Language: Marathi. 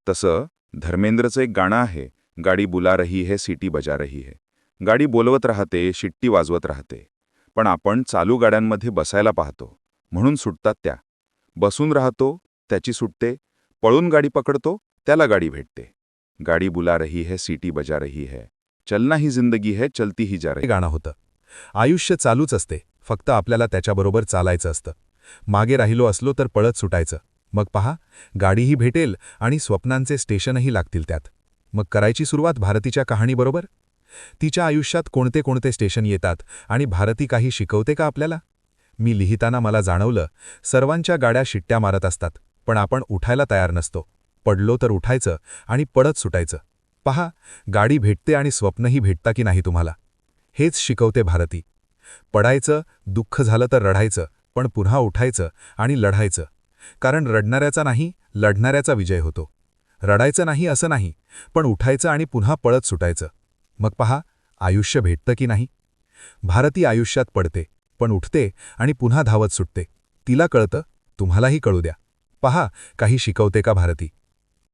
तसं धर्मेंद्रचं एक गाणं आहे, गाडी बुला रही है सिटी बजा रही है. गाडी बोलवत राहते, शिट्टी वाजवत राहते. पण आपण चालू गाड्यांमध्ये बसायला पाहतो, म्हणून सुटतात त्या. बसून राहतो, त्याची सुटते. पळून गाडी पकडतो, त्याला गाडी भेटते. गाडी बुला रही है सिटी बजा रही है. चलना ही जिंदगी है, चलती ही जा रही. हे गाणं होतं. आयुष्य चालूच असते, फक्त आपल्याला त्याच्याबरोबर चालायचं असतं. मागे राहिलो असलो तर पळत सुटायचं. मग पहा, गाडीही भेटेल आणि स्वप्नांचे स्टेशनही लागतील त्यात. मग करायची सुरुवात भारतीच्या कहाणीबरोबर. तिच्या आयुष्यात कोणते कोणते स्टेशन येतात आणि भारती काही शिकवते का आपल्याला? मी लिहिताना मला जाणवलं, सर्वांच्या गाड्या शिट्ट्या मारत असतात, पण आपण उठायला तयार नसतो. पडलो तर उठायचं आणि पळत सुटायचं. पहा, गाडी भेटते आणि स्वप्नही भेटता की नाही तुम्हाला? हेच शिकवते भारती. पडायचं, दुःख झालं तर रडायचं, पण पुन्हा उठायचं आणि लढायचं. कारण रडणाऱ्याचा नाही, लढणाऱ्याचा विजय होतो. रडायचं नाही असं नाही, पण उठायचं आणि पुन्हा पळत सुटायचं. मग पहा, आयुष्य भेटतं की नाही? भारती आयुष्यात पडते, पण उठते आणि पुन्हा धावत सुटते. तिला कळतं, तुम्हालाही कळू द्या. पहा, काही शिकवते का भारती?